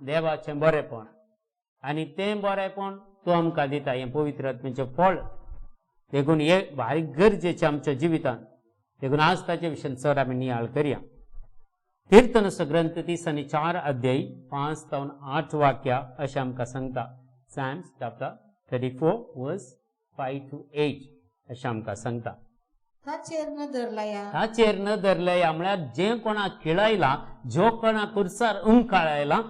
देवाचें बरेपण आनी तें बरेपण तो आमकां दिता हें पवित्र आत्म्याचें फळ देखून हे भारी गरजेचें आमच्या जिवितांत देखून आज ताचे विशयी चड आमी नियाळ करया कीर्तन ग्रंथ 30 अध्याय 5 ते 8 वाक्यां अशें आमकां सांगता Psalms chapter 34 verse 5 to 8 अशें आमकां सांगता ताचेर नदर लाया ताचेर नदर लाया म्हळ्यार जें कोणाक खिळायलां जो कोणाक कुर्सार उमकाळायला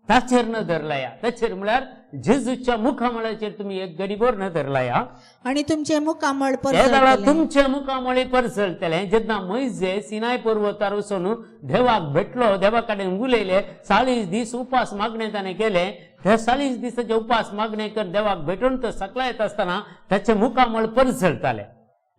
ताचेर नदर लाया ताचेर म्हळ्यार जेजूच्या मुखामळाचेर तुमी एक गडीभर नदर लाया आणि तुमचे मुखामळ तुमचे मुखामळे परसळटले जेन्ना मोइजे सिनाय पर्वतार वचून देवाक भेटलो देवा कडेन उलयले 40 दीस उपास मागणे ताणें केले त्या 40 दिसाचे उपास मागणे कर देवाक भेटून तो सकला येता आसतना ताचे मुखामळ परसळटाले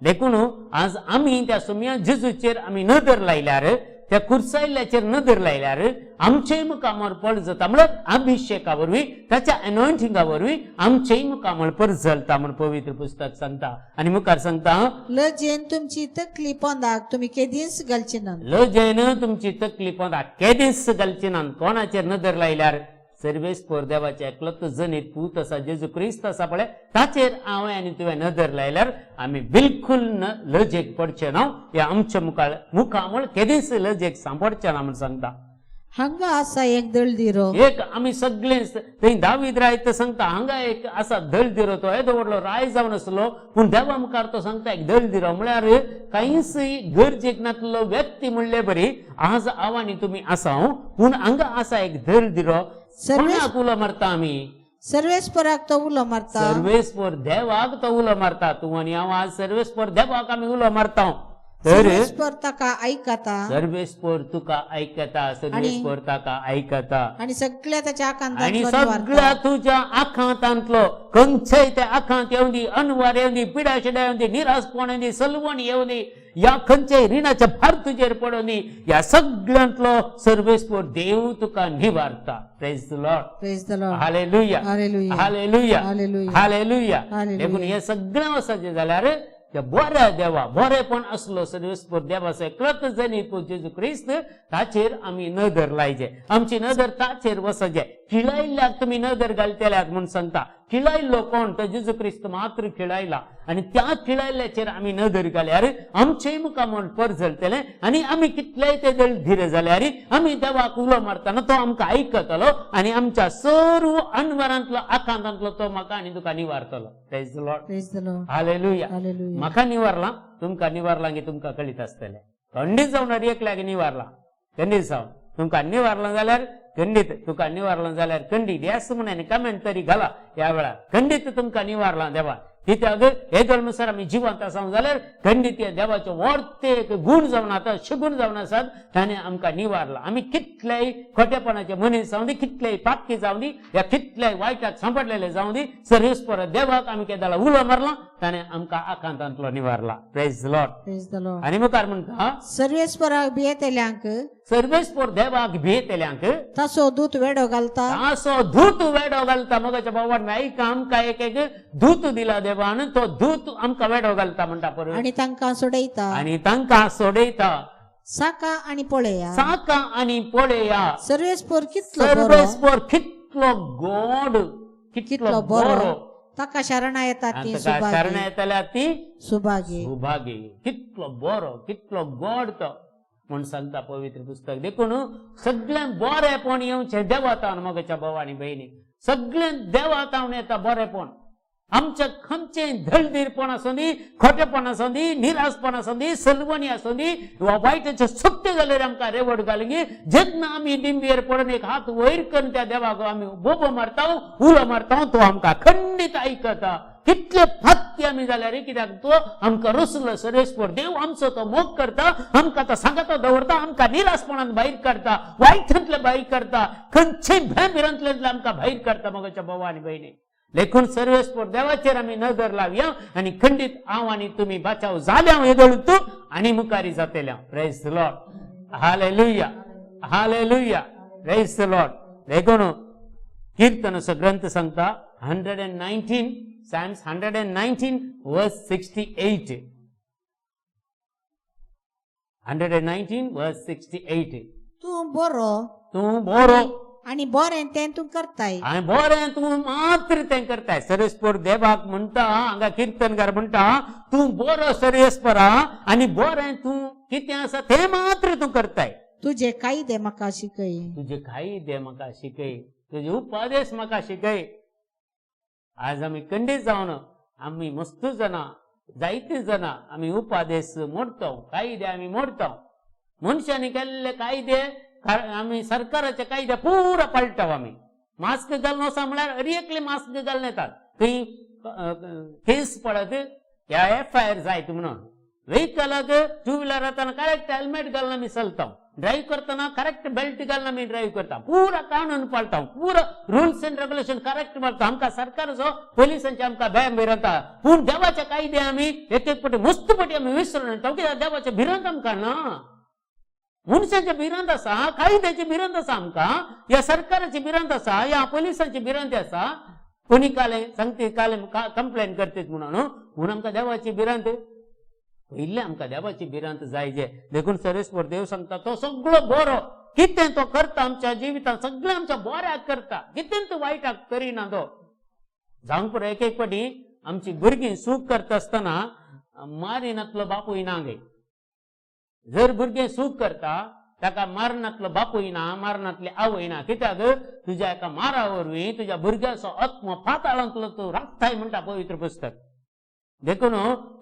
देखून आज आमी त्या सोम्या जेजूचेर आमी नदर लायल्यार त्या कुर्सायल्ल्याचेर नदर लायल्यार आमचेय मुखामळ पड जाता म्हळ्यार अभिषेका वरवीं ताच्या एनॉयंटिंगा वरवीं आमचेय मुखामळ परसळटा म्हण पवित्र पुस्तक सांगता आनी मुखार सांगता लजेन तुमची तकली पोंदाक तुमी केदींच घालची ना लजेन तुमची तकली पोंदाक केदींच घालची ना कोणाचेर नदर लायल्यार सर्वेस्पर देवाचे एकलोच जनीत पूत आसा जेजू क्रिस्त आसा पळय ताचेर हांवें आनी तुवें नदर लायल्यार आमी बिलकुल लजेक पडचे ना हे आमच्या मुखामळ केदींच लजेक सांपडचे ना म्हण सांगता हांगा आसा एक दळदिरो एक आमी सगळे थंय दावीद रायत सांगता हांगा एक आसा दळदिरो तो येदो व्हडलो राय जावन आसलो पूण देवा मुखार तो सांगता एक दळदिरो म्हळ्यार कांयच गरजेक नासलो व्यक्ती म्हणले बरी आज हांव आनी तुमी आसा पूण हांगा आसा एक दळदिरो कोणाक उलो मारता आमी सर्वेस्पराक तो उलो मारता सर्वेस्पर देवाक तो उलो मारता तूं आनी हांव आज सर्वेस्पर देवाक आमी उलो मारता सर्वेस्पर ताका आयकता सर्वेस्पर तुका आयकता सर्वेस्पर ताका आयकता आनी सगळ्या ताच्या आकांत आनी सगळ्या तुज्या आखांतांतलो खंयचेय त्या आखांत येवं दी अनवार येवं दी पिडा शिडा येवं दी निरासपण येवं दी सलवण येवं दी या खंयचेय रिणाचे भार तुजेर पडों दी ह्या सगळ्यांतलो सर्वेस्पर देव तुका निवारता praise the Lord praise the Lord hallelujah hallelujah hallelujah hallelujah hallelujah hallelujah देखून हे सगळें वचचें जाल्यार त्या बऱ्या देवा बरेपण असलो सर्वेस्पर देवा एकलोच जनीत जेजू क्रिस्त ताचेर आमी नदर लायचे आमची नदर ताचेर वचचे खिळायल्ल्याक तुमी नदर घालतल्यात म्हूण सांगता खिळायल्लो कोण तो जेजू क्रिस्त मात्र खिळायला आनी त्या खिळायल्ल्याचेर आमी नदर घाल्यार आमचेय मुखामळ परसळटले आनी आमी कितलेय ते धीर जाल्यार आमी देवाक उलो मारतना तो आमकां आयकतलो आनी आमच्या सर्व अनवरांतलो आकांतांतलो तो म्हाका आनी तुका निवारतलो praise the Lord praise the Lord hallelujah hallelujah म्हाका निवारला तुमकां निवारला की तुमकां कळीत आसतलें खंडीत जावन एकल्याक निवारला खंडीत जावन तुमकां निवारला जाल्यार खंडीत तुका निवारला जाल्यार खंडीत येस म्हणून कमेंट तरी घाला ह्या वेळार खंडीत तुमकां निवारला देवा कित्याक हेजे अनुसार आमी जिवंत आसा जाल्यार खंडीत देवाचे वर्तेक गूण जावन आतां शगूण जावन आसात ताणें आमकां निवारला आमी कितलेय खोटेपणाचे मनीस जावं दी कितलेय पापी जावं दी या कितलेय वायटाक सांपडलेले जावं दी सर्वेस्पर देवाक आमी केदाला उलो मारला ताणें आमकां आकांतांतलो निवारला praise the Lord praise the Lord आनी मुखार म्हणटा सर्वेस्पराक भियेतल्यांक सर्वेस्पर देवाक भियेतल्यांक तासो दूत वेडो घालता तासो दूत वेडो घालता मगाच्या भावान आयका आमकां एक दूत दिला देवान तो दूत आमकां वेडो घालता म्हणटा परत आनी तांकां सोडयता साका आनी पळया साका आनी पळया सर्वेस्पर सर्वेस्पर कितलो गोड कितलो बरो ताका शरणा येता ती शरणा येताल्या ती सुभागी सुभागी कितलो बरो कितलो गोड तो म्हण सांगता पवित्र पुस्तक देखून सगळ्यांक बरेपण येवचें देवातावन मोगाच्या भावानी बहिणी सगळ्यांक देवातावन येता बरेपण आमच्या खंयचेय धडधीरपण आसूं दी खोटेपण आसूं दी निरासपण आसूं दी सलवणी आसूं दी वा वायटाचे सत्य जाल्यार आमकां रेवड घालगी जेन्ना आमी दिंबेर पडून एक हात वयर करून त्या देवाक आमी बोबो मारता उलो मारता तो आमकां खंडीत आयकता कितले फात्य आमी जाल्यार कित्याक तो आमकां रुसलो सर्वेस्पर देव आमचो तो मोग करता आमकां तो सांगातो दवरता आमकां निरासपणान भायर काडता वायटांतले भायर काडता खंयचेय भेंबिरांतल्यान आमकां भायर काडता मोगाच्या भावा आनी भयणी देखून सर्वेस्पर देवाचेर आमी नदर लावया आनी खंडीत हांव आनी तुमी बचाव जाल्या येदोळूत आनी मुखारी जातल्या praise the Lord hallelujah hallelujah praise the Lord देखून कीर्तन ग्रंथ सांगता 119 Psalms 119 verse 68 119 verse 68 तूं बरो आणि बरें तें तूं करताय आणि बरें तू मात्र तें करताय सर्वेस्पर देवाक म्हणटा हांगा कीर्तनकार म्हणटा तू बरो सर्वेस्पर आणि बरें तू कितें आसा तें मात्र तू करताय तुजे कायदे म्हाका शिकय तुझे काही दे म्हाका शिकय तुझे उपदेश म्हाका शिकय आज आमी खंडीत जावन आमी मस्त जाणां जायतीं जाणां आमी उपदेश मोडतो कायदे आमी मोडतो मनशांनी केल्ले कायदे आमी सरकाराचे कायदे पुरा पाळटाव आमी मास्क घालून वचा म्हळ्यार अरियेकले मास्क घालून येतात खंय केस पडत या FIR जायत म्हणून व्हेकलाक टू व्हिलर येताना करेक्ट हेल्मेट घालून आमी चलता ड्राईव्ह करताना करेक्ट बेल्ट घालून आमी ड्राईव्ह करता पुरा कानून पाळटा पुरा रुल्स अँड रेग्युलेशन करेक्ट पाळटा आमकां सरकाराचो पोलिसांचे आमकां भंय भिरांता पूण देवाचे कायदे आमी एक एक फावटी मस्त फावटी आमी विसरून येता कित्याक देवाचे भिरांत आमकां ना मनशांचे भिरांत आसा कायद्याची भिरांत आसा आमकां या सरकाराची भिरांत आसा या पोलिसांची भिरांती आसा कोणी काले सांगते काले कंप्लेन करतेत म्हणून आमकां देवाची भिरांत पयले आमकां देवाची भिरांत जाय जे देखून सर्वेस्पर देव सांगता तो सगळो बरो कितें तो करता आमच्या जिवितांत सगळें आमच्या बऱ्याक करता कितें तो वायटाक करिना तो जावंक पुरो एक एक फावटी आमची भुरगीं सूख करता आसतना मारिनातलो बापूय ना गे जर भुरगें सूख करता ताका मारनातलो बापूय ना मारनातली आवय ना कित्याक तुज्या एका मारा वरवीं तुज्या भुरग्याचो आत्मा पाताळांतलो तूं राखताय म्हणटा पवित्र पुस्तक देखून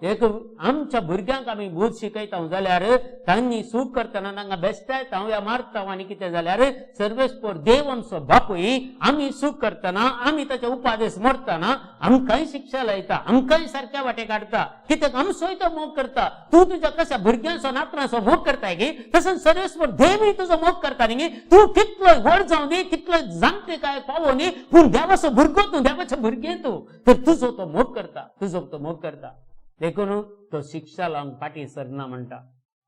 एक आमच्या भुरग्यांक आमी भूत शिकयता जाल्यार तांणी सूख करतना तांकां बेस्तायता या मारता आनी कितें जाल्यार सर्वेस्पर देव आमचो बापूय आमी सूख करतना आमी ताचे उपादेश मोडटना आमकांय शिक्षा लायता आमकांय सारक्या वाटे काडता कित्याक आमचोय तो मोग करता तूं तुज्या कशा भुरग्यांचो नातरांचो मोग करताय गे तसोच सर्वेस्पर देवूय तुजो मोग करता न्ही तूं कितलो व्हड जावं दी कितलो जाणटे काय पावो न्ही पूण देवाचो भुरगो तूं देवाचें भुरगें तूं तर तुजो तो मोग करता तुजो तो मोग करता देखून तो शिक्षा लावंक फाटी सरना म्हणटा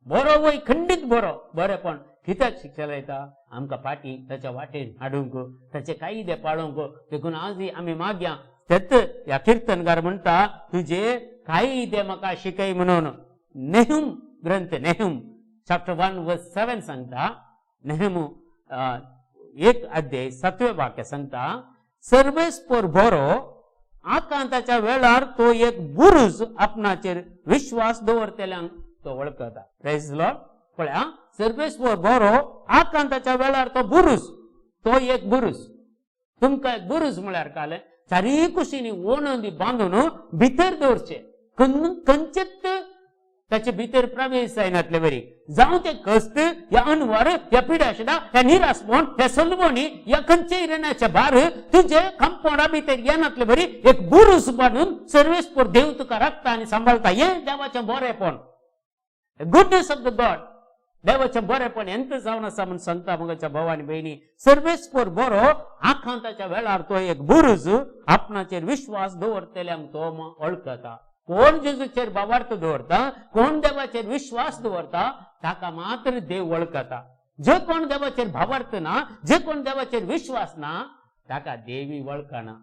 बरो वय खंडीत बरो बरेपण कित्याक शिक्षा लायता आमकां फाटी ताच्या वाटेन हाडूंक ताचे कायदे पाळूंक देखून आज आमी मागया तेत ह्या कीर्तनकार म्हणटा तुजे कायदे म्हाका शिकय म्हणून नेहूम ग्रंथ नेहूम चॅप्टर 1 वर्स 7 सांगता नेहूम 1 अध्याय 7वें वाक्य सांगता सर्वेस्पर बरो आकांताच्या वेळार तो एक बुरुज आपणाचेर विश्वास दवरतेल्यांक तो वळखता प्रेज लॉर्ड पळया सर्वेस्पर बरो आकांताच्या वेळार तो बुरुज तो एक बुरुज तुमकां एक बुरुज म्हळ्यार काले चारी कुशीनी ओणंदी बांदून भितर दवरचे खंयचेच ताचे भितर प्रवेश जायनातले वरी जावं ते कस्त या अनवर या पिडाशडा या निरासपण या सलवणी या खंयच्याय रेण्याच्या भार तुझे कंपाउंडा भितर येनातले वरी एक बुरुज बांदून सर्वेस्पर देव तुका राखता आनी सांबाळता हे देवाचें बरेपण गुडनेस ऑफ द गॉड देवाचें बरेपण एंत जावन आसा म्हूण सांगता मगाच्या भाव आनी भयणी सर्वेस्पर बरो आखांताच्या वेळार तो एक बुरुज आपणाचेर विश्वास दवरतेल्यांक तो वळखता कोण जेजूचेर भावार्थ दवरता कोण देवाचेर विश्वास दवरता ताका मात्र देव वळखता जे कोण देवाचेर भावार्थ ना जे कोण देवाचेर विश्वास ना ताका देवी वळखना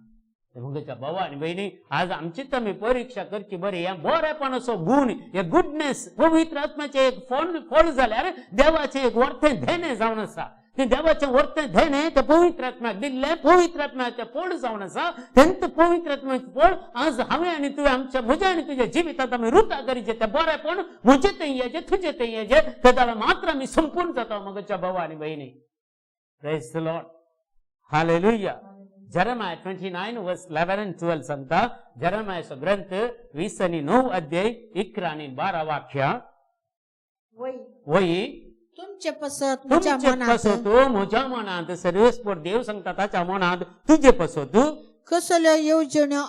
मगाच्या भाव आनी भयणी आज आमची आमी परीक्षा करची बरी हे बरेपणाचो गुण हे गुडनेस पवित्र आत्म्याचे एक फळ जाल्यार देवाचे एक वर्तें धेणे जावन आसा ते देवाचे वर्तें धेणे ते पवित्र आत्म्याक दिल्ले पवित्र आत्म्याचे फळ जावन आसा तेंत पवित्र आत्म्याचे फळ आज हांवें आनी तुवें आमच्या म्हज्या आनी तुज्या जिवितांत आमी रुता करीचे ते बरेपण म्हजे तें येजे तुजे तें येजे ते जाल्यार मात्र आमी संपूर्ण जाता मगाच्या भाव आनी भयणी praise the Lord hallelujah Jeremiah 29 verse 11 and 12 सांगता जेरेमायाचो ग्रंथ 20 आणि 9 अध्याय 11 आणि 12 वाक्य वही तुमचे पसत म्हज्या मनांत सर्वेस्पर देव सांगता ताच्या मनांत तुजे पसत कसल्यो येवजण्यो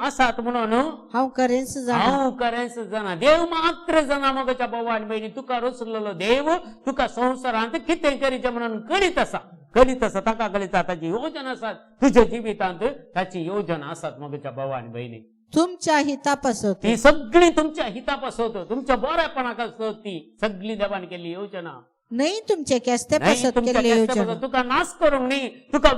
आसात म्हणून हांव करेंस जाणा देव मात्र जाणा मगाच्या भाव आनी भयणी तुका रचलेलो देव तुका संवसारांत कितें करीचें म्हणून करीत आसा ताका कळटा ताची योजना आसात तुज्या जिवितांत ताची योजना आसात मगाच्या भाव आनी भयणी तुमच्या हितापासत ती सगळी तुमच्या हितापासत तुमच्या बरेपणाक आसत ती सगळी देवान केल्ली योजना नाही तुमचे केस्ते पासत केल्ली योजना तुका नाश करूंक न्ही तुका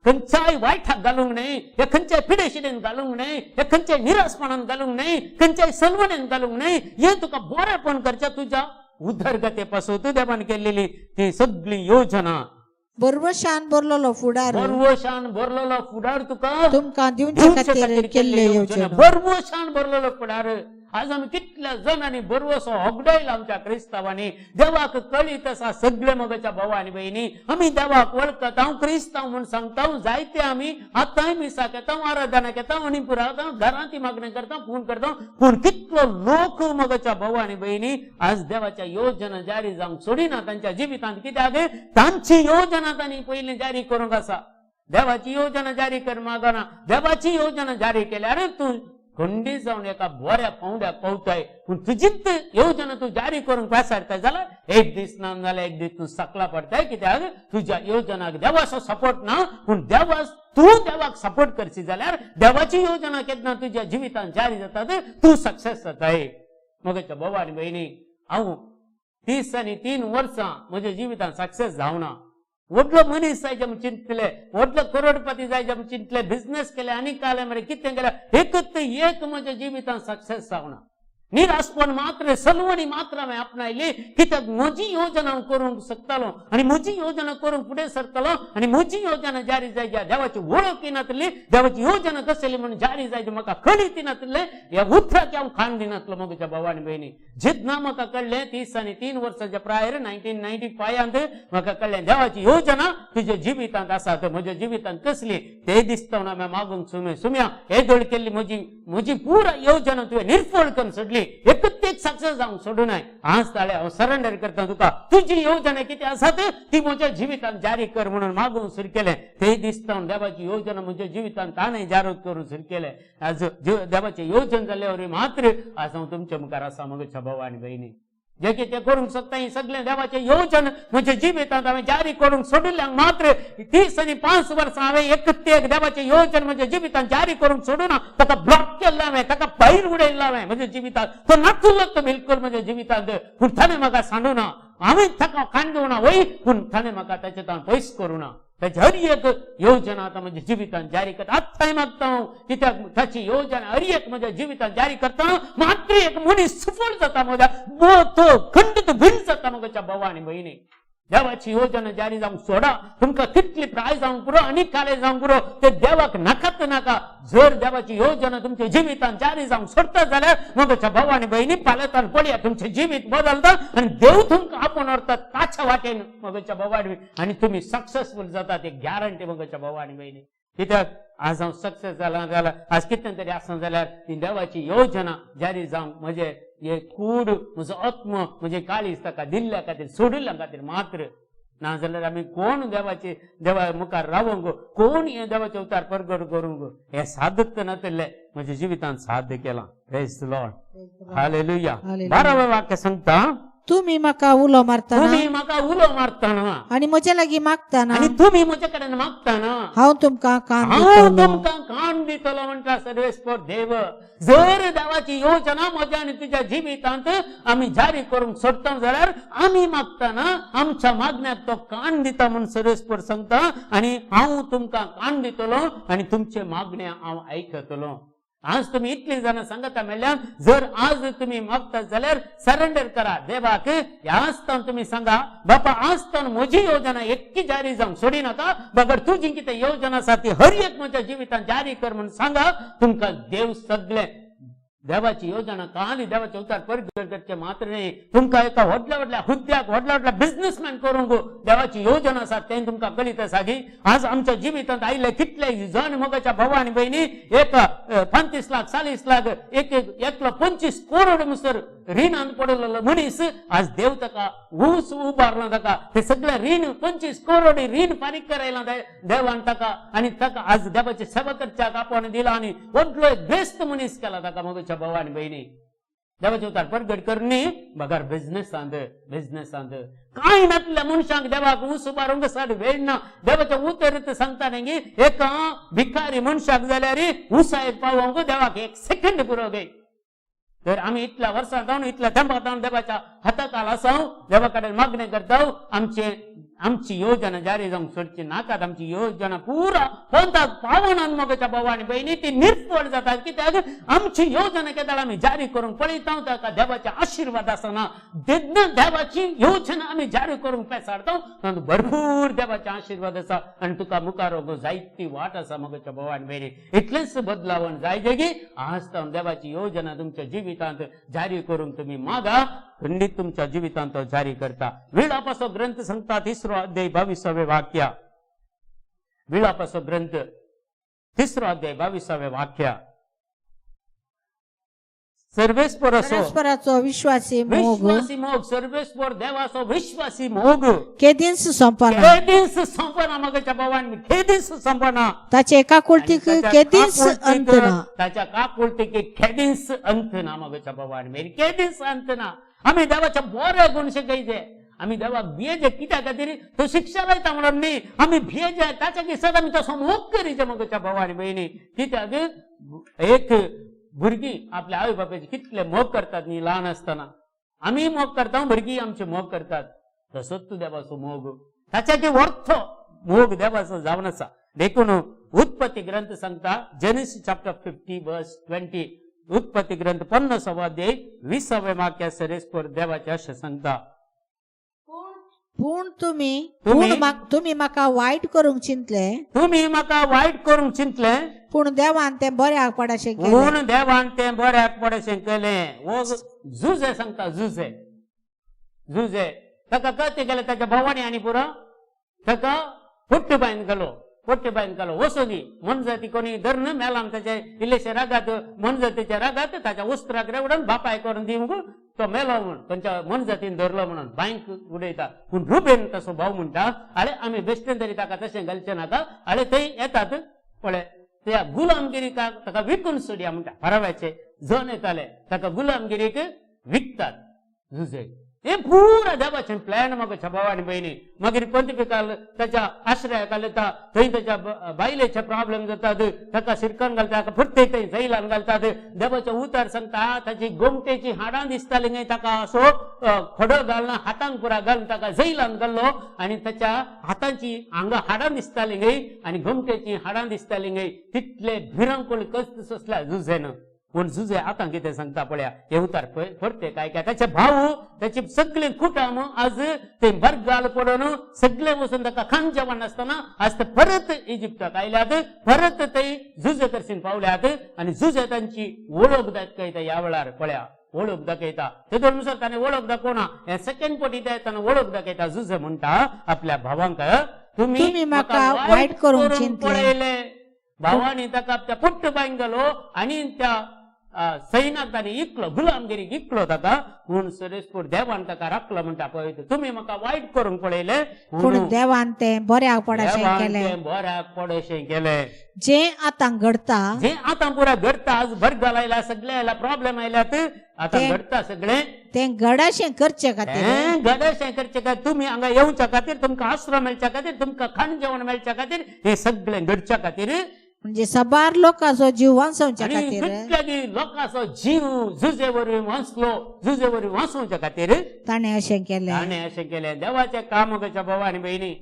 खंयच्याय वायटाक घालूंक न्ही हे खंयच्याय पिडेशिडेन घालूंक न्ही हे खंयच्याय निरासपणान घालूंक न्ही खंयच्याय सलवणेन घालूंक न्ही हे तुका बरेपण करचें तुज्या उदरगतेपासून देवान केलेली ती सगळी योजना बरोबर शान बरलेलो फुडार बरवशान भरलेलो फुडार तुका तुमकां दिवचे दिवचे खातीर खातीर केल्ले योजना येवजण बरवशान भरलेलो फुडार आज आमी कितल्या जणांनी बरवसो होगडायला आमच्या क्रिस्तावांनी देवाक कळीत आसा सगळे मोगाच्या भावा आनी भयणी आमी देवाक वळखतात हांव क्रिस्तांव म्हूण सांगता जायते आमी आतांय मिसा घेता आराधना घेता आनी पुरावता घरांत मागणी करता फोन करता पूण कितलो लोक मोगाच्या भावा आनी भयणी आज देवाच्या योजना जारी जावंक सोडिना तांच्या जिवितांत कित्याक तांची योजना तांणी पयलीं जारी करूंक आसा देवाची योजना जारी कर मागना देवाची योजना जारी केल्यार तूं खंडी जावन एका बऱ्या पावड्याक पावताय पूण तुजीच योजना तूं जारी करूंक बेसारताय जाल्यार एक दीस ना जाल्यार एक दीस तूं सकला पडताय कित्याक तुज्या योजनाक देवाचो सपोर्ट ना पूण तूं देवाक सपोर्ट करशी जाल्यार देवाची योजना केन्ना तुज्या जिवितांत जारी जाता तूं सक्सेस जाताय मोगाच्या भावा आनी भयणी हांव 30 आनी 3 वर्सां म्हज्या जिवितांत सक्सेस जावना व्हडलो मनीस जायचे म्हूण चिंतले व्हडलो करोडपती जायचे म्हूण चिंतले बिझनेस केले आनी काले मरे कितें केलें एकच एक म्हज्या जिवितांत सक्सेस जावना निराशपण मात्र सलवणी मात्र हांवें आपणायली कित्याक म्हजी योजना हांव करूंक शकतालो आनी म्हजी योजना करूंक फुडें सरतलो आनी म्हजी योजना जारी जायच्या देवाची वळख नासली देवाची योजना कसली म्हणून जारी जायची म्हाका कळीत नासले ह्या उतराक हांव खाण दिनासलो मोगाच्या भावा आनी भयणी जेन्ना म्हाका कळ्ळें 30 आनी 3 वर्सांच्या प्रायर 1995 म्हाका कळ्ळें देवाची योजना तुज्या जिवितांत आसा तर म्हज्या जिवितांत कसली ते दिसता हांवें मागूंक सुम्या हे धड केल्ली म्हजी पुरा योजना तुवें निर्फळ करून सोडली एकच एक सक्सेस जावंक सोडूं नाय आज ताळे हांव सरेंडर करता तुका तुजी योजना कितें आसा ती म्हज्या जिवितांत जारी कर म्हणून मागूंक सुरू केलें ते दिसता देवाची योजना म्हज्या जिवितांत ताणें जारी करूंक सुरू केलें आज देवाची योजना जाल्यार मात्र आज हांव तुमच्या मुखार आसा मोगाच्या भावा आनी भयणी जे कितें करूंक शकता ही सगळें देवाचें योजना म्हज्या जिवितांत हांवें जारी करूंक सोडिल्ल्यांक मात्र 30 आनी 5 वर्सां हांवें एकच एक देवाचें योजना म्हज्या जिवितांत जारी करूंक सोडूना ताका ब्लॉक केल्लें हांवें ताका भायर उडयल्लो हांवें म्हज्या जिवितांत तो नाचुल्लो तो बिलकुल म्हज्या जिवितांत पूण ताणें म्हाका सांडूना हांवें ताका खांडूना वय पूण ताणें म्हाका ताचें पयस करूना ताची हर एक योजना आतां म्हज्या जिवितांत जारी करता आत्ताय मागता हांव कित्याक ताची योजना हर एक म्हज्या जिवितांत जारी करता मात्र एक मनीस सफळ जाता म्हज्या तो खंडीत भिन्न जाता मोगाच्या भावा आनी भयणी देवाची योजना जारी जावंक सोडा तुमकां कितली प्राय जावंक पुरो आनी काले जावंक पुरो ते देवाक नाकात नाका जर देवाची योजना तुमच्या जिवितांत जारी जावंक सोडता जाल्यार मोगाच्या भावा आनी भयणी फाल्यां पळया तुमचें जिवीत बदलता आनी देव तुमकां आपोवन व्हरता ताच्या वाटेन मोगाच्या भावा आनी आनी तुमी सक्सेसफूल जातात एक गॅरंटी मोगाच्या भावा आनी भयणी कित्याक आज हांव सक्सेस जाला जाल्यार आज कितें तरी आसा जाल्यार ती देवाची योजना जारी जावंक म्हजें हे कूड म्हजो आत्म म्हजे काळीज ताका दिल्ल्या खातीर सोडिल्ल्या खातीर मात्र ना जाल्यार आमी कोण देवा मुखार रावंक कोण हे देवाचे उतार प्रगट करूंक हे साधत नासले म्हज्या जिवितांत साध्य केलां प्रेज द लॉर्ड हालेलुया 12वें वाक्य सांगता तुम्ही म्हाका उलो मारतना तुम्ही म्हाका उलो मारतना आनी म्हजे लागीं मागतना आनी तुमी म्हजे कडेन मागतना हांव तुमकां कान हांव दितलो तुमकां कान दितलो म्हणटा सर्वेस्पर देव जर देवाची योजना म्हज्या आनी तुज्या जिवितांत आमी जारी करूंक सोडटा जाल्यार आमी मागतना आमच्या मागण्याक तो कान दिता म्हूण सर्वेस्पर सांगता आनी हांव तुमकां कान दितलो आनी तुमचे मागणे हांव आयकतलो आज तुम्ही इतली जाणां सांगता म्हणल्यार जर आज तुम्ही मागता जाल्यार सरेंडर करा देवाक आसतना तुम्ही सांगा बापा आसतना म्हजी योजना एक्की जारी जावंक सोडी नाका बगर तुजी कितें योजना आसा ती हर एक म्हज्या जिवितांत जारी कर म्हणून सांगा तुमकां देव सगळे देवाची योजना कहाणी देवाचे उतार प्रगट करचे मात्र न्ही तुमकां एका व्हडल्या हुद्द्याक व्हडल्या बिझनेसमॅन करूंक देवाची योजना आसा तें तुमकां कळीत आसा की आज आमच्या जिवितांत आयिल्ले कितले जण मोगाच्या भावा आनी भयणी एक 35 लाख 40 लाख एकलो 25 करोड मुसर रिणांत पडलेलो मनीस आज देव ताका ऊस उबारला ताका ते सगळे रीण 25 करोड रीण फारीक करायला देवान ताका आनी ताका आज देवाची सेवा करच्याक आपण दिला आनी व्हडलो एक बेस्ट मनीस केला ताका मोगाच्या भावा आनी भयणी देवाचे उतार प्रगट करणी बगर बिझनेसांत कांय नासल्या मनशांक देवाक ऊस उबारूंक साड वेळ ना देवाचे उतर सांगता न्ही एक भिकारी मनशाक जाल्यार ऊसाक पावोवंक देवाक 1 सेकंड पुरो गे तर आमी इतल्या वर्सां जावन इतल्या तेंपाक जावन देवाच्या हातात आला साव देवाकडे मागणी करता आमची योजना जारी जाऊन सोडची नाकात आमची योजना पुरा कोणता पावन मोगच्या भावानी बहिणी ती निर्फळ जातात की त्या आमची योजना केदाळ आम्ही जारी करून पळीता का देवाच्या आशीर्वाद असताना देवाची योजना आम्ही जारी करून पेसाडतो भरपूर देवाचा आशीर्वाद असा आणि तुका मुखार जायती वाट असा मोगच्या भावानी बहिणी इतलेच बदलावण जायचे की आज देवाची योजना तुमच्या जीवितांत जारी करून तुम्ही मागा खंडित तुमच्या जीवितांत जारी करता. विलापासो ग्रंथ सांगता 3रो अध्याय 22वे वाक्य. विलापासो ग्रंथ 3रो अध्याय 22वे वाक्य. सर्वेस्पर असो परस्पराचो विश्वासी मोग सर्वेस्पर देवाचो विश्वासी मोग केदींस संपना केदींस संपना मगच्या भावांनी केदींस संपना ताचे एकाकुलतीक केदींस अंत ना ताच्या काकुलतीक केदींस अंत ना मगच्या भावांनी केदींस अंत ना. आम्ही देवाच्या बरे गुण शिकायचे आम्ही देवाक भियेजे कित्या खातीर तो शिक्षा लायता म्हणून न्ही आम्ही भियेजे ताच्या किस्सात आम्ही तसो मोग करीचे मगच्या भावांनी बहिणी कित्याक एक भुरगी आपल्या आई बापाचे कितले मोग करतात न्ही ल्हान असताना आम्ही मोग करता भुरगी आमचे मोग करतात तसोच तू देवाचो मोग ताच्याचे अर्थ मोग देवाचो जावन आसा. देखून उत्पत्ती ग्रंथ सांगता जेनेसिस चॅप्टर 50 वर्स 20 उत्पत्ती ग्रंथ 50 अध्याय 20वे वाक्य सरेस्पर देवाचे अशें सांगता पूण तुम्ही म्हाका वायट करूंक चिंतले तुम्ही म्हाका वायट करूंक चिंतले पूण देवान तें बऱ्याक पडशें केलें पूण देवान तें बऱ्याक पडशें केलें. वो झुजे सांगता झुजे ताका कळते गेले ताच्या भावानी आनी पुरो ताका पोट्ट बायन गेलो वसोदी मनजाती कोणी धरण मेलाम त्याच्या इल्लेशे रागात मनजातीच्या रागात ताच्या उस्त्राक रेवडून बापाय करून दिवंक तो मेलो म्हणून त्यांच्या मनजातीन धरलो म्हणून बायक उडयता. पूण रुबेन तसो भाव म्हणटा अरे आम्ही बेश्टेन तरी ताका तशें घालचें नाका अरे थंय येतात पळय त्या गुलामगिरीक ताका विकून सोडया म्हणटा. परवाचे जण येताले ताका गुलामगिरीक विकतात झुजे. हे पुरा देवाचें प्लॅन मगच्या भावानी बहिणी मागीर पंतपिकाल त्याच्या आश्रयाक येता थंय त्याच्या बायलेचे प्रॉब्लेम जातात ताका शिरकन घालता ताका फुट्टे थंय जैलान घालतात. देवाचे उतार सांगता ताची गोमटेची हाडां दिसताली न्हय ताका असो खडो घालना हातांक पुरा घालून ताका जैलान घाल्लो आणि त्याच्या हातांची हांगा हाडां दिसताली न्हय आणि गोमटेची हाडां दिसताली न्हय तितले भिरंकूळ कश्ट सोंसला झुजेन. पूण झुजे आतां कितें सांगता पळया हे उतार पडते काय ताचे भाव त्याची सगळे कुटुंब आज ते बरगाल पडून सगळे वचून ताका खाण जेवण आसतना आज ते परत इजिप्ताक आयल्यात परत ते झुजे कडसून पावल्यात आणि झुजे तांची वळख दाखयता ह्या वेळार पळया वळख दाखयता तेदुनुसार ताणें वळख दाखोवना हे सेकंड पटी ताणें वळख दाखयता. झुजे म्हणटा आपल्या भावांक तुम्ही म्हाका वायट करून चिंतले भावानी ताका त्या पोट्ट बायन गेलो आणि त्या सैनाक ताणें इकलो गुलामगिरीक इकलो ताका पूण सरेस्पूर देवान ताका राखलो म्हणटा पळय तुम्ही म्हाका वायट करूंक पळयले पूण देवान तें बऱ्याक पडशें केलें. जें आतां पुरा घडटा आज भरगल आयला सगळे आयला प्रॉब्लेम आयल्यात आतां घडटा सगळें तें घडशें करचे खातीर तुम्ही हांगा येवच्या खातीर तुमकां आश्रय मेळच्या खातीर तुमकां खाण जेवण मेळच्या खातीर हे सगळें घडच्या खातीर म्हणजे सबार लोकांचो जीव वाचोवच्या खातीर कितल्या लोकांचो जीव झुजे वरवीं वाचोवच्या खातीर ताणें अशें केलें. देवाचें काम गच्या भावानी बहिणी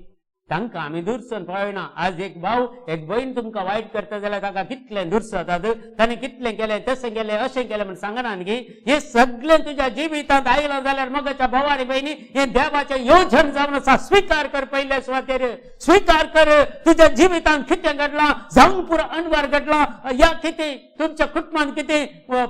तांकां आमी दुरसन पळयना. आज एक भाव एक भयण तुमकां वायट करता जाल्यार ताका कितलें दुरसतात ताणें कितलें केलें तशें केलें अशें केलें म्हण सांगना न्ही हे सगळें तुज्या जिवितांत आयलां जाल्यार मगच्या भावानी बहिणी हे देवाचें योजन जावन आसा. स्वीकार कर पयले सुवातेर स्वीकार कर तुज्या जिवितांत कितें घडलां जावं पुरो अनवर घडला या कितें तुमच्या कुटुंबांत कितें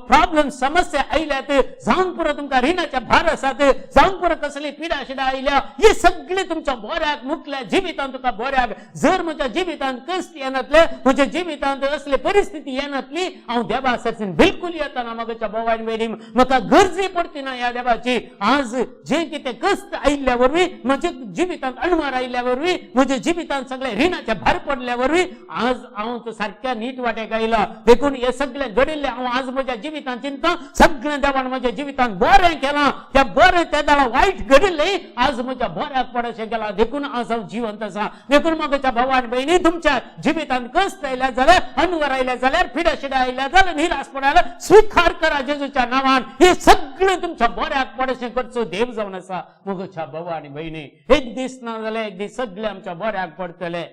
प्रॉब्लेम समस्या आयल्यात जावं पुरो तुमकां रिणाचे भार आसात जावं पुरो कसली पिडा शिडा आयल्या हे सगळे तुमच्या बोऱ्याक मुखल्या जिवितांत तुका बोऱ्याक जर म्हज्या जिवितांत कश्ट येनातले म्हज्या जिवितांत असली परिस्थिती येनातली हांव देवा सरसून बिलकुल येताना मगच्या भवानी बहिणी म्हाका गरजे पडची ना ह्या देवाची. आज जे कितें कश्ट आयिल्ल्या वरवीं म्हज्या जिवितांत अणवार आयिल्ल्या वरवीं म्हज्या जिवितांत सगळे रिणाचे भार पडल्या वरवीं आज हांव सारक्या नीट वाटेक आयला देखून हे सगळे घडिल्ले हांव आज म्हज्या जिवितांत चिंता सगळें देवान म्हज्या जिवितांत बरें केलां त्या बरें त्या दाडा वायट घडिल्ले आज म्हज्या बऱ्याक पडशें गेलां देखून आज हांव जिवंत आसा देखून म्हज्या भावान भयणी तुमच्या जिवितांत कश्ट आयल्या जाल्यार अनवर आयल्या जाल्यार पिडाशिडा आयल्या जाल्यार निराश पडल्यार स्वीकार करा जेजूच्या नांवान हे सगळें तुमच्या बऱ्याक पडशें करचो देव जावन आसा म्हज्या भावान भयणी एक दीस ना जाल्यार एक दीस सगळे आमच्या बऱ्याक पडटले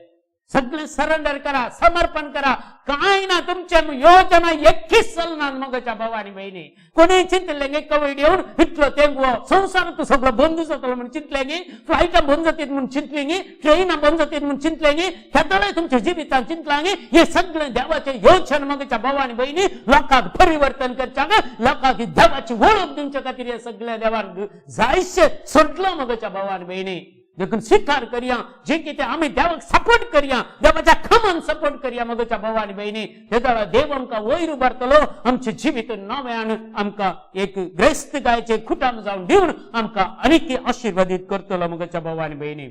सगळे सरेंडर करा समर्पण करा काय ना तुमच्या योजना एकच चलना मगच्या भावानी बहिणी कोणी चिंतले गे कोविड येऊन इतलो तेंगो संसार तू सगळं बंद जातलो म्हणून चिंतले गे फ्लाईटा बंद जातात म्हणून चिंतले गे ट्रेना बंद जातात म्हणून चिंतले गे खेतळे तुमच्या जिवितांत चिंतला गे हे सगळे देवाचे योजना मगच्या भावानी बहिणी लोकांक परिवर्तन करच्या लोकांक देवाची ओळख दिवच्या खातीर हे सगळे देवान जायशे सोडलो मगच्या भावानी बहिणी देखून स्वीकार करूया जे कितें आमी देवाक सपोर्ट करूया देवाच्या खामान सपोर्ट करूया मगच्या भावानी बहिणी तेदळा देव आमकां वयर उबारतलो आमचे जिवीत नव्यान आमकां एक ग्रेस्तगायचे खुटाम जावन दिवन आमकां आनीक आशिर्वादीत करतलो मगच्या भावानी बहिणी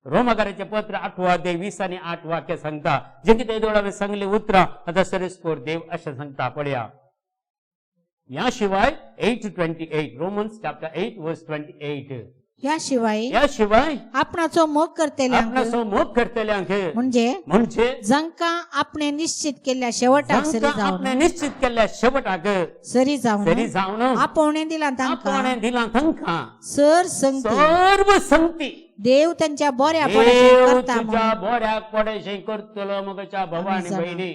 रोमाकाराचे पत्र 8 अध्याय 20 आणि 8 वाक्य सांगता जे कितें तेदळा सांगले उतरां आतां सरस्पोर देव अशें सांगता पळया याशिवाय 8:28 रोमन्स चॅप्टर 8 वर्स 28 याशिवाय आपणाचो मोग करतेल्यांक म्हणजे जांकां आपणे निश्चित केल्ल्या शेवटाक सरी जावन आपोवणे दिला तांकां सर्व संगती देव त्यांच्या बऱ्याक पडशें करतलो मगच्या भवानी बहिणी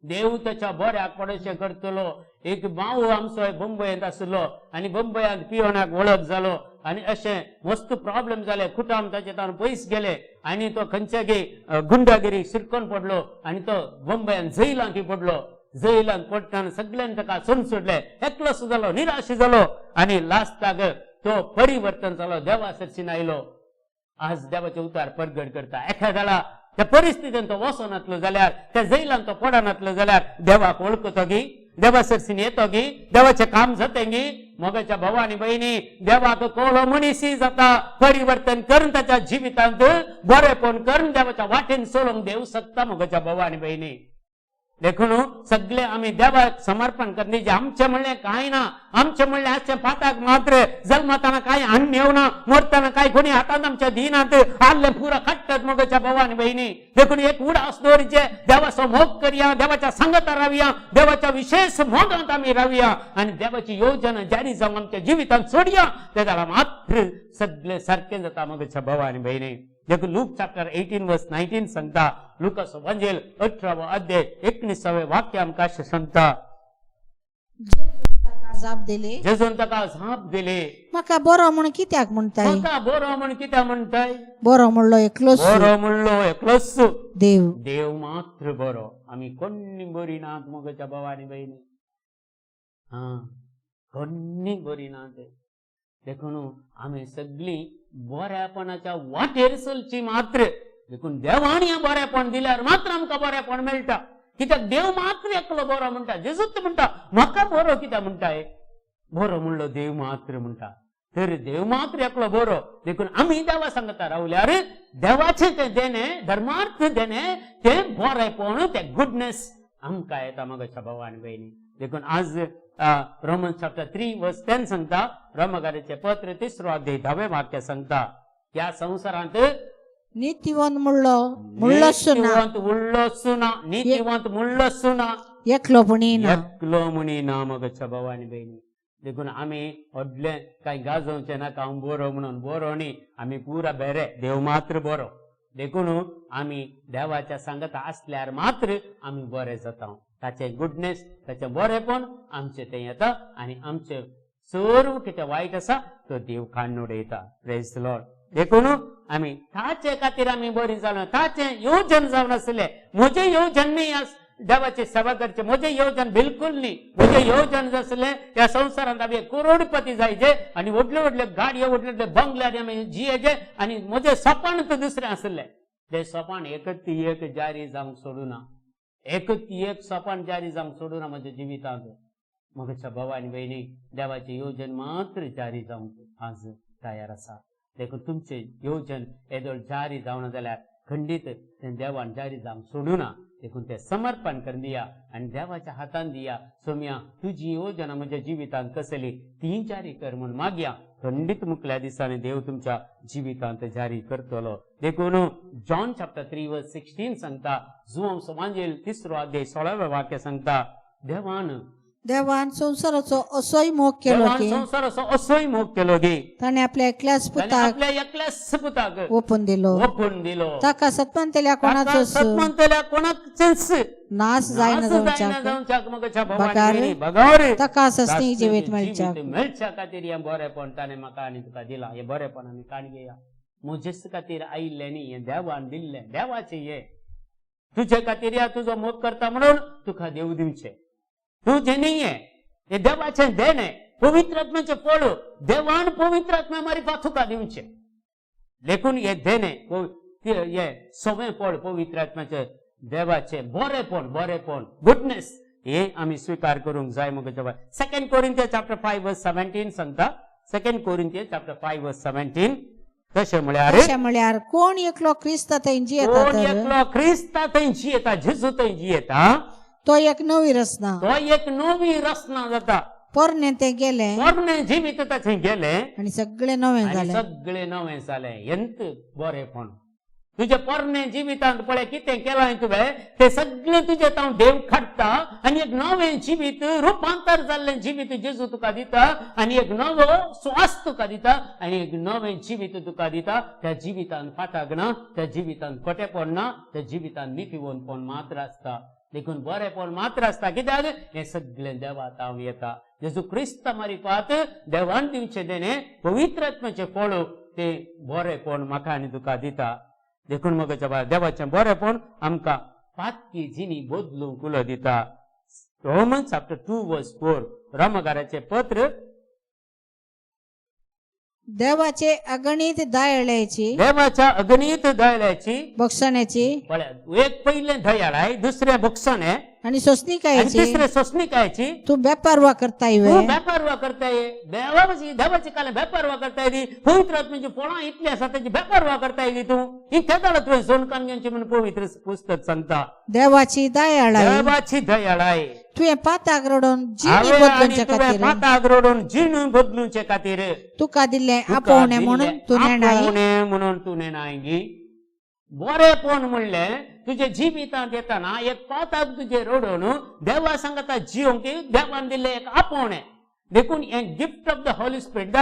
देव त्याच्या बऱ्याक पडशें करतलो एक भाऊ आमचो मुंबयेंत आसलो आनी मुंबयांत पियोनाक वळख जालो आनी अशें वस्तू प्रॉब्लेम जाले खुटाम ताचे तान पयस गेले आनी तो खंयच्या गुंडागिरी शिरकोन पडलो आनी तो मुंबयांत जैलांत पडलो जैलांत पडटाना सगळ्यांनी ताका सोन सोडले एकलोसो जालो निराश जालो आनी लास्टाक तो परिवर्तन जालो देवा सरसीन आयलो आज देवाचे उतार परगट करता एखाद्याला त्या परिस्थितीन तो वचनातलो जाल्यार त्या जैलांत तो पडनातलो जाल्यार देवाक वळखतो गी देवा सरसीन येतो गी देवाचे काम जाते गी मगच्या भवानी बहिणी देवाक कोलो मनीसी जाता परिवर्तन करून त्याच्या जिवितांत बरेपण करून देवाच्या वाटेन सोडूंक देव शकता मगच्या भवानी बहिणी देखून सगळे आम्ही देवाक समर्पण करणे जे आमचे म्हणले काय ना आमचे म्हणले आजच्या पाताक मात्र जन्मताना काय अन्न येवना मरताना काय कोणी हातात आमच्या दिनात आल्ले पुरा काडटात मगच्या भवानी बहिणी देखून एक उडास दवरचे देवाचो मोग करूया देवाच्या संगता रावया देवाच्या विशेष मोगांत आम्ही रावया आणि देवाची योजना जारी जाऊन आमच्या जिवितांत सोडया त्याला मात्र सगळे सारखे जाता मगच्या भवानी बहिणी देखो लूक चॅप्टर 18 वर्स 19 सांगता लुकास एवंजेल 18 अध्याय 19 वाक्य आमकां सांगता जेजून ताका जाप दिले म्हाका बरो म्हण कित्याक म्हणटाय बरो म्हणलो एकलोच देव मात्र बरो आमी कोणी बरी नात मगच्या भवानी बहिणी कोणी बरी नात देखून आमी सगळी बऱ्यापणाच्या वाटेर चलची मात्र देखून देवाणी बरेपण दिल्यार मात्र आमकां बरेपण मेळटा कित्याक देव मात्र एकलो बरो म्हणटा जेजूच म्हणटा म्हाका बरो कित्याक म्हणटाय बरो म्हणलो देव मात्र म्हणटा तर देव मात्र एकलो बरो देखून आमी देवा सांगता रावल्यार देवाचे ते देणे धर्मार्थ देणे ते बरेपण ते गुडनेस आमकां येता मगच्या भवानी बहिणी देखून आज रोमन्स चॅप्टर 3 वर्स 10 सांगता रोमाकाराचे पत्र 3 अध्याय 10 वाक्य सांगता ह्या संसारांत नीतिवंत म्हणलो सुना एकलो मुनी ना मगच्या भवानी बहिणी देखून आम्ही व्हडले काही गाजोवचे नाका हांव बरो म्हणून बरो न्ही आम्ही पुरा बरे देव मात्र बरो देखून आम्ही देवाच्या सांगता असल्यार मात्र आम्ही बरे जाता ताचे गुडनेस ताचे बरेपण आमचे ते येता आणि आमचे सर्व कितें वायट आसा तो देव काडून उडयता प्रेज द लॉर्ड देखून आमी ताचे खातीर आमी बरी जालो ताचे योजन जावन आसले म्हजे योजन न्ही देवाची सेवा करचे म्हजे योजन बिलकुल न्ही म्हजे योजन जे आसले त्या संवसारांत आमी करोडपती जायचे आनी व्हडले व्हडले गाडयो व्हडले व्हडले बंगल्यार आमी जियेचे आनी म्हजे सपन तर दुसरें आसले ते सपन एकच एक जारी जावंक सोडूना एक सपन जारी जावंक सोडूना म्हज्या जिवितांत मगच्या भवानी बहिणी देवाचे योजन मात्र जारी जावंक आज तयार आसा देखून तुमचे योजन येदोळ जारी जावना जाल्यार खंडित ते देवान जारी जावंक सोडूना देखून ते समर्पण करून दिया आणि देवाच्या हातान दिया सोम्या तुझी योजना म्हज्या जिवितांत कसली ती जारी कर म्हणून मागया खंडित मुकल्या दिसांनी देव तुमच्या जिवितांत जारी करतलो देखून जॉन चॅप्टर 3 वर्स 16 सांगता जुआंव समांजेल 3रो अध्याय 16वें वाक्य सांगता देवान संसाराचो असोय मोग केलो की संसाराचो असोय मोग केलो की ताणे आपल्या एकल्याच पुताक ओपून दिलो ताका सत्मंतल्या कोणाचोच नाश जायना जावच्याक मोगाच्या भवानी बगार ताका सस्ती जिवीत मेळच्याक मेळच्या खातीर हे बरेपण ताणें म्हाका आनी तुका दिला हे बरेपण आमी काण घेया म्हजेच खातीर आयिल्लें न्ही हे देवान दिल्लें देवाचें हे तुजे खातीर या तुजो मोग करता म्हणून तुका देव दिवचें तुझे नहीं है ये देवाचे देण है पवित्र आत्म्याचे फळ देवान पवित्र आत्म्या मार्फत तुका दिवचे देखून हे देण है ये सगळें फळ पवित्र आत्म्याचे देवाचे बरेपण गुडनेस हे आमी स्वीकार करूंक जाय मगो 2 कोरिंथियन्स चॅप्टर 5 वर्स 17 सांगता 2 कोरिंथियन्स चॅप्टर 5 वर्स 17 तशें म्हळ्यार कोण एकलो क्रिस्त थंय जियेता जेजू थंय जियेता तो एक नवी रचना जाता पोरणे ते गेले जिवीत थंय गेले आनी सगळे नवे जाले एंत बरेपण तुझे पोरणे जिवितांत पळय कितें केलां तुवें ते सगळे तुजे तांव देव काडटा आनी एक नवें जिवीत रुपांतर जाल्लें जिवीत जेजू तुका दिता आनी एक नवो स्वास तुका दिता आनी एक नवें जिवीत तुका दिता त्या जिवितांत फाटाक ना त्या जिवितांत खोटेपण ना त्या जिवितांत निखिवणपण मात्र आसता देखून बरेपण मात्र आसता कित्याक हे सगळें देवांत हांव येता जेजू क्रिस्त मार्फत देवान दिवचें देणे पवित्र आत्म्याचें फळ ते बरेपण म्हाका आनी तुका दिता देखून मग देवाचें बरेपण आमकां पातकी जिणी बदलूंक उलो दिता रोमन्स चॅप्टर 2 वर्स 4 रोमकाराचें पत्र देवाचे अगणित दयाळ्याची बक्षण्याची एक पहिले दयाळाय दुसरे बक्षणे आणि सोसणीकायची तिसरे सोसणीकायची तू बेपारवा करताय देवाची काल बेपारवा करताय पवित्र आत्म्याची फळां इतली आसा तेजी बेपारवा करताय तू ही केदाळ तुवें सोनकान घेवची म्हणून पवित्र पुस्तक सांगता देवाची दयाळाय तुवें पाताक रडोवन जीण बदलूचे खातीर तुका दिल्लें आपोवणें म्हणून तूं नेणाय बरेपण म्हणलें तुझे जिवितांत येताना एक पाताक तुजे रडोवन देवा सांगता जिवंक देवान दिल्लें एक आपोवणें देखून हे gift of the Holy spirit the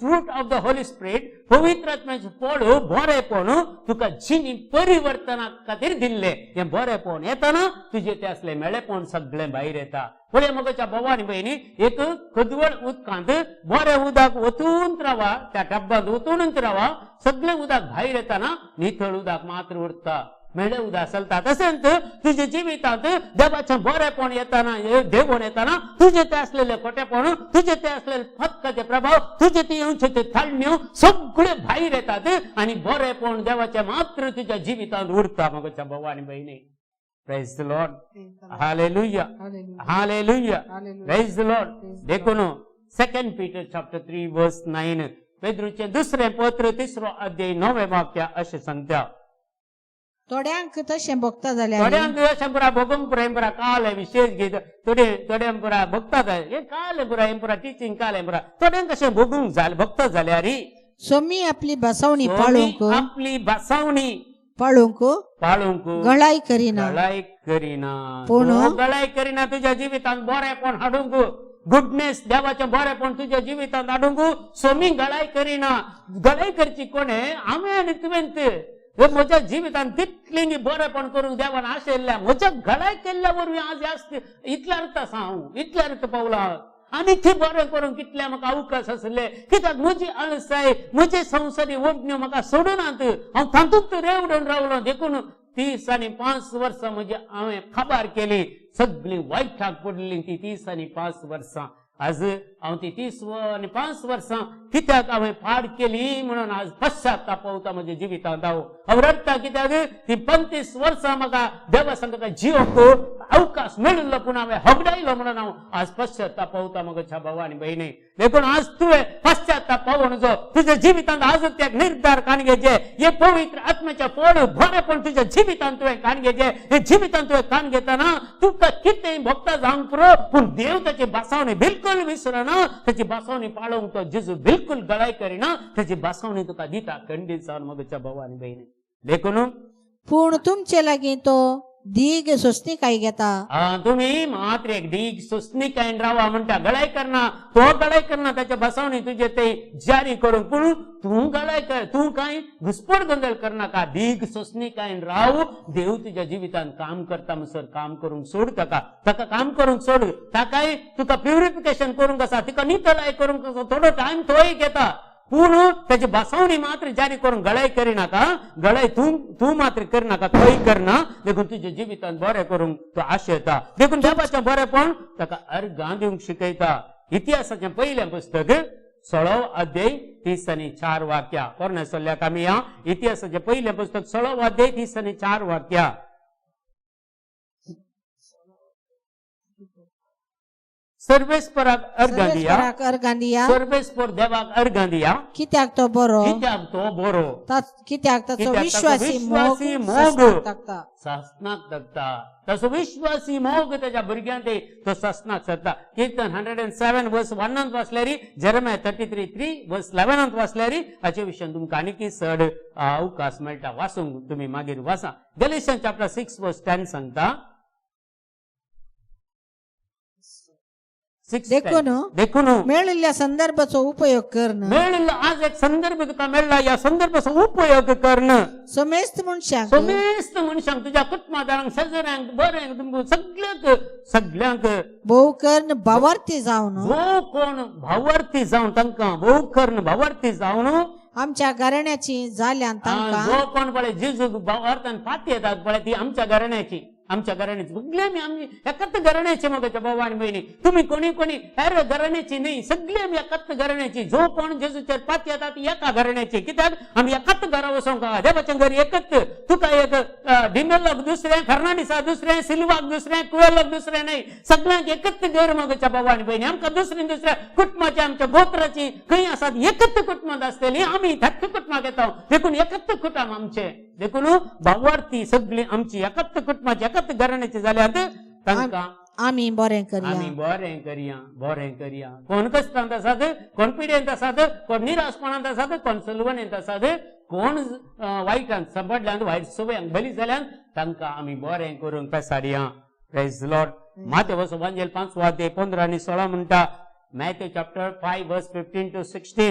fruit of the Holy spirit पवित्र आत्म्याचें फळ बरेपण तुका जिणी परिवर्तना खातीर दिल्लें हें बरेपण येताना तुजे तें असलें मेळेपण सगळें भायर येता पळय मगोच्या भवानी भयणी एक खदवळ उदकांत बरें उदक वतून रावा त्या टब्बांत वतूनच रावा सगळें उदक भायर येताना नितळ उदक मात्र उरता मेळे उदक चलता तशेंच तुजे जिवितांत देवाचें बरेपण येताना देवण येताना तुजे ते असलेले खोटेपण तुजे ते असलेले फतकाचे प्रभाव तुजे ते येवचे थाळण्यो सगळे भायर येतात आनी बरेपण देवाचें मात्र तुज्या जिवितांत उरता मगोच्या भवानी भयणी Praise the Lord. Hallelujah. Hallelujah. Praise the Lord. देखून 2 Peter chapter 3 verse 9 पेद्रूचे दुसरे पत्र 3रो अध्याय 9वें वाक्य अशें सांगता थोड्यांक तशें भोगता जाल्यार थोड्यांक अशें पुरा भोगूंक पुरा पुरा काल विशेष गीत थोड्यांक पुरा भोगता हे काल पुरा पुरा टिचींग काल पुरा थोड्यांक अशें भोगूंक जाय भोगता जाल्यार सोमी आपली बसावणी पाळूंक गळाई करिना पूण गळाई करिना तुज्या जिवितांत बरेपण हाडूंक गुडनेस देवाचें बरेपण तुज्या जिवितांत हाडूंक सोमी गळाई करिना गळाई करची कोणे आमी आनी तुवेंत म्हज्या जिवितांत तितली बरेपण करूंक देवान आशेल्ल्या म्हज्या गळाई केल्ल्या वरवीं आज आस्त इतले अर्थ आसा हांव इतले अर्थ पावला आनी ती बरें करूंक कितले म्हाका अवकाश आसले कित्याक म्हजी आळसाय म्हजे संवसारी ओडण्यो म्हाका सोडूनात हांव तातूंत रेवडून रावलो देखून 30 आनी 5 वर्सां म्हजी हांवें खबर केली सगळी वायटाक पडली ती 30 आनी 5 वर्सां आज हांव ती 30 आनी 5 वर्सां कित्याक हांवें पाड केली म्हणून आज पश्चाताप म्हज्या जिवितांत हांव रडटा कित्याक ती 35 वर्सां म्हाका देवा सांगता जियोंक अवकाश मेळिल्लो पूण हांवें हगडायलो म्हणून हांव आज पश्चाताप म्हज्या भावा आनी भयणी देखून आज तुवें पश्चाताप पावोवचो तुज्या जिवितांत आज एक निर्धार काणगेचे हे पवित्र आत्म्याचे फळ बरेपण तुज्या जिवितांत तुवें काणगेचे हे जिवितांत तुवें काण घेतना तुका कितेंय भोगता जावंक पुरो पूण देव ताची बासावणी बिलकुल विसरना ताची बासावणी पाळोवंक तो जेजू बिलकुल गळाय करिना ताची बासावणी तुका दिता खंडीत जावन म्हज्या भावा आनी भयणी देखून पूण तुमचे लागीं तो दीग सोसणीकाय घेता तुम्ही मात्र एक दीग सोसणीकायेन रावा म्हणटा गळाय करना तो गळाय करना ताच्या बसवणी तुझे ते जारी करून पूण तू गळाय कर तू काय घुसपड गोंधळ करनाका दीग सोसणीकायेन राव देव तुझ्या जिवितांत काम करता म्हणसर काम करूंक सोड ताका काम करूंक सोड ताकाय तुका प्युरिफिकेशन करूंक आसा तिका नितळाय करूंक थोडो टायम तोय घेता पूण त्याची बसवणी मात्र जारी करून गळाय करिनाका गळाय तू मात्र करनाका तोय करना देखून तुझ्या जिवितांत बरें करूंक तो आशेता देखून देवाचें बरेंपण ताका अर्गां दिवंक शिकयता इतिहासाचें पयलें पुस्तक 16 अध्याय 30 आनी 4 वाक्यां कोण चल्ल्याक आमी या इतिहासाचें पयलें पुस्तक 16 अध्याय 30 आनी 4 वाक्यां सर्वेस्पराक अर्गां दिया सर्वेस्पर देवाक अर्गां दिया कित्याक तो बरो कित्याक ताचो विश्वासी मोग सासनाक तकता तसो विश्वासी मोग त्याच्या भुरग्यांक तो सासनाक सत्ता कीर्तन 107 वर्स 1 वाचल्यारी जेरेमिया 33:3 वर्स 11 वाचल्यारी हाचे विशयी तुमकां आनीक चड अवकाश मेळटा वाचूंक तुम्ही मागीर वाचा गॅलेशियन्स चॅप्टर 6 वर्स 10 सांगता देखून मेळिल्ल्या संदर्भाचो उपयोग करणं मेळिल्लो आज एक संदर्भ तुका मेळ्ळा या संदर्भाचो उपयोग करणं समेस्त मनशांक तुझ्या कुटुंबादारांक शेजाऱ्यांक बऱ्यांक सगळ्यांक भोव कर्ण भावार्थी जावन जो कोण भावार्थी जावन तांकां भोव कर्ण भावार्थी जावन आमच्या घराण्याची जाल्यान तांकां जो कोण पळय जेजू भावार्थान फाटी येतात पळय ती आमच्या घराण्याची सगळे आम्ही एकत घराण्याचे मगाच्या भावा आणि बहिणी तुम्ही कोणी हेर घराण्याची नाही सगळे आम्ही एकत घराण्याची जो कोण जेजूचेर पाती येतात एका घराण्याची कित्याक आम्ही एकत घरा वचोंक देवाच्या घरी एकत तुका एक डिमेलाक दुसरें फर्नांडिसाक दुसरें सिल्वाक दुसरें कुवेलाक दुसरें नाही सगळ्यांक एकत घर मगाच्या भावा आणि बहिणी आमकां दुसऱ्या कुटुंबाची आमच्या गोत्राची खंय आसात एकत कुटुंबात आसतली आम्ही थक्क कुटुंबाक येता देखून एकत कुटुंब आमचे देखून भावार्थी सगळी आमची एकत कुटुंबाची एकत घराण्याची जाल्यात तांकां आम्ही बरें करिया कोण कश्टांत आसात कोण पिडेंत आसात कोण निराशपणांत आसात कोण सलवणेंत आसात कोण वायटांत सबडल्यांत वायट सवयांक बली जाल्यात तांकां आमी बरें करूंक पेसाडया प्रेज लॉर्ड माथेवचो एवांजेल 5 अध्याय 15 आनी 16 म्हणटा मॅथ्यू चॅप्टर 5 वर्स 15 to 16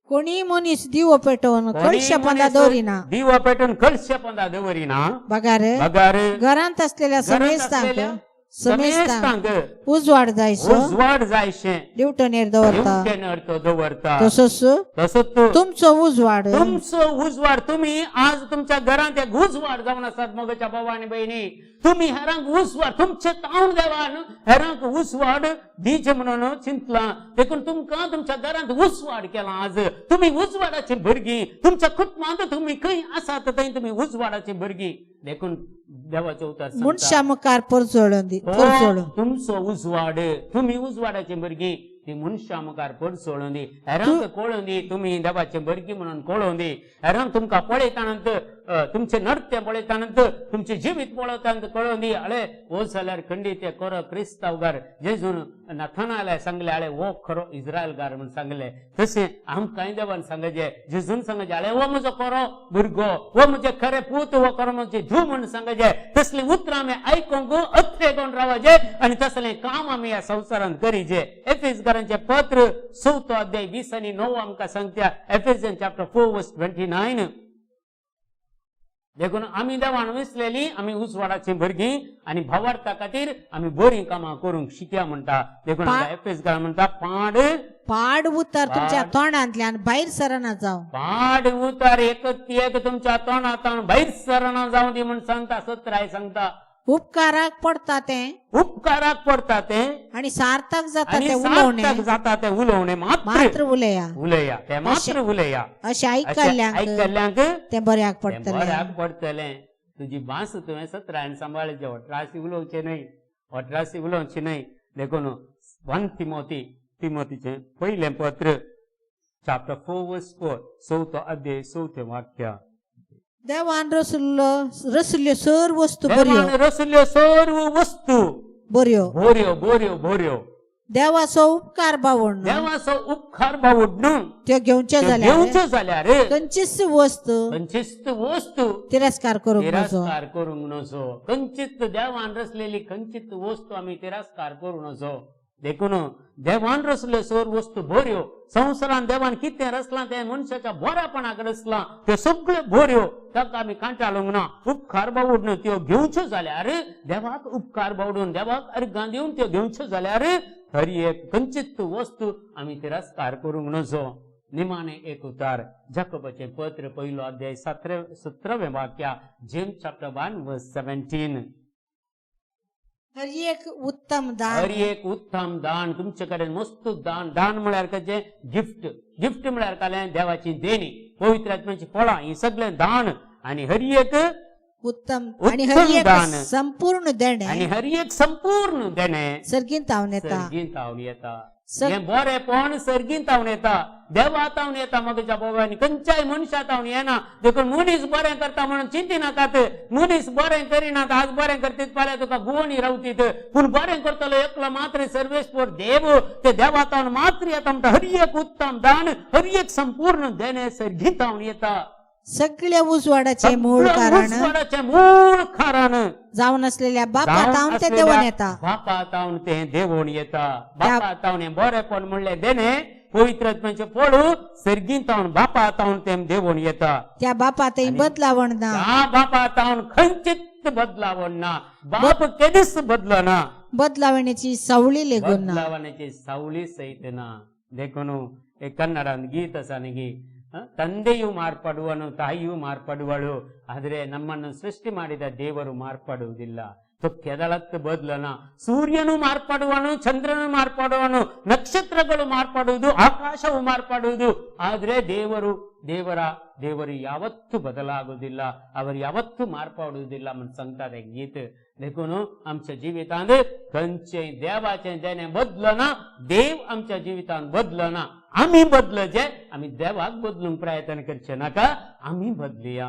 कोणी मनीस दिवो पेटोवन कळशा पंदा दवरिना बगार घरांत असलेल्या समेस्तांक उजवाड जायशे दिवटनेर दवरता तसोच तुमचो उजवाड तुम्ही आज तुमच्या घरांत एक उजवाड जावन आसात मगच्या भावा आनी बहिणी तुम्ही हेरांक उजवाड तुमचे तावण देवान हेरांक उजवाड दिचे म्हणून चिंतला देखून तुमकां तुमच्या घरांत उजवाड केला आज तुम्ही उजवाडाची भुरगीं तुमच्या कुटुंबांत तुम्ही खंय आसात थंय तुम्ही उजवाडाची भुरगीं देखून देवाचो उतर मनशा मुखार परचोळून तुमचो उजवाड तुम्ही उजवाडाची भुरगीं ती मनशा मुखार परचोळून दी हेरांक कळोवन दी तुम्ही देवाचे भुरगीं म्हणून कळोवन दी हेरांक तुमकां पळयतानंतर तुमचे नृत्य पळयतानंतर तुमचे जिवीत पळयतानंतर कळोवन दी अळे हो जाल्यार खंडीत खरो क्रिस्तावगार जेजून नाथानायला सांगले अळे वो खरो इस्रायलगार म्हणून सांगले तशें आमकांय देवान सांगचे जेजून सांगचे अळे हो म्हजो खरो भुरगो हो म्हजे खरे पूत हो खरो म्हजे धू म्हणून सांगचे तसली उतरां आमी आयकूंक अथ्रे कोण रावचे आनी तसलें काम आमी ह्या संवसारांत करीचे एफेसकारांचे पत्र 4 अध्याय 20 आनी 9 आमकां सांगता एफेसियन चॅप्टर 4 वर्स 29 देखून आमी देवान विसलेली आमी उजवाडाची भुरगीं आनी भावार्था खातीर आमी बरीं कामां करूंक शिकया म्हणटा देखून एफेसकार म्हणटा पाड उतर तुमच्या तोंडांतल्यान भायर सरना जावं पाड उतर एक तुमच्या तोंडांतल्यान भायर सरना जावं दी म्हूण सांगता 17 सांगता उपकाराक पडता ते उपकाराक पडटा ते आणि सार्थक जाता आणि ते उलोवणे सार्थक जाता ते उलोवणे मात्र मात्र उलया उलया ते मात्र उलया अशें आयकल्ल्यांक ऐकल्ल्यांक ते बऱ्याक ते पडटले बऱ्याक पडटले तुझी भास तुवें सत्रान सांबाळचे अठराशी उलोवचे न्हय अठराशी उलोवची न्हय देखून 1 तिमोथीचे पयलें पत्र चॅप्टर 4 वर्स 4 चवथो अध्याय 4थें वाक्य देवान रचल्यो सर्व वस्तू बऱ्यो देवान रचल्यो सर्व वस्तू बऱ्यो बोऱ्यो बोऱ्यो बोऱ्यो देवाचो उपकार बावण देवाचो उपकार बावडून त्यो घेवचे जाल्यार घेवच्यो जाल्यार खंयचीच वस्त खंयचीच वस्तू तिरस्कार करूंक नजो तिरस्कार करूंक नजो खंयचीच देवान रचलेली खंयचीच वस्तू आमी तिरस्कार करूं नजो देखून देवान रचल्यो सर्व वस्तू बऱ्यो संवसारान देवान कितें रचलां तें मनशाच्या बऱ्यापणाक रचलां त्यो सगळ्यो बऱ्यो ताका आमी कांटाळूंक ना उपकार बावडून त्यो घेवच्यो जाल्यार देवाक उपकार बावडून देवाक अर्गां दिवन त्यो घेवच्यो जाल्यार हरी एक खंयचीच वस्तू आमी तिरस्कार करूंक नजो निमाणे एक उतार जाकोबाचे पत्र पयलो अध्याय 17वें वाक्य जेम्स चॅप्टर 1 वर्स 17 हर एक उत्तम दान हर एक उत्तम दान तुमचे कडेन मस्त दान म्हळ्यार कशें गिफ्ट म्हळ्यार कालें देवाची देणी पवित्र आत्म्याची फळां ही सगळें दान आणि हर एक उत्तम आणि हर एक दान संपूर्ण देणे आणि हर एक संपूर्ण देणे सर्गीन तावन येता सर्गीन तावन येता हें बरेंपण सर्गीन तावन येता देवा तावन येता मगच्या बोबांनी खंयच्याय मनशा तावन येना देखून मनीस बरें करता म्हणून चिंती नाकात मनीस बरें करिनात आज बरें करतीत फाल्यां तुका गुवणी रावतीत पूण बरें करतलो एकलो मात्र सर्वेस्वर देव ते देवा तावन मात्र येता म्हणटा हर एक उत्तम दान हर एक संपूर्ण देणे सर्गीन तावन येता सगळ्या उजवाडाचे मूळ कारण जावन असलेल्या बापा तावन ते देवून येता बापा तावन ते देवून येता बापा तावन हें बरेंपण म्हणलें देणे पवित्र आत्म्याचें फळ सर्गीन तावन बापा तावन ते देवून येता त्या बापा थंय बदलावण ना त्या बापा तावन खंयचीच बदलावण ना बाप केदीच बदलना बदलावण्याची सावळी लेगून ना बदलावण्याची सावळी सहित ना देखून एक कन्नडान गीत आसा न्ही ತಂದೆಯು ಮಾರ್ಪಡುವನು ತಾಯಿಯು ಮಾರ್ಪಡುವಳು ಆದ್ರೆ ನಮ್ಮನ್ನು ಸೃಷ್ಟಿ ಮಾಡಿದ ದೇವರು ಮಾರ್ಪಡುವುದಿಲ್ಲ ಕೆದಳತ್ತು ಬದಲನ ಸೂರ್ಯನು ಮಾರ್ಪಡುವನು ಚಂದ್ರನು ಮಾರ್ಪಡುವನು ನಕ್ಷತ್ರಗಳು ಮಾರ್ಪಡುವುದು ಆಕಾಶವು ಮಾರ್ಪಡುವುದು ಆದ್ರೆ ದೇವರು ಯಾವತ್ತೂ ಬದಲಾಗುವುದಿಲ್ಲ ಅವರು ಯಾವತ್ತೂ मार्पाडुವುದಿಲ್ಲ म्हणून सांगतात एक गीत देखून आमच्या जिवितांत खंयचेय देवाचें देणे बदलना देव आमच्या जिवितांत बदलना आमी बदलचे आमी देवाक बदलूंक प्रयत्न करचे नाका आमी बदलुया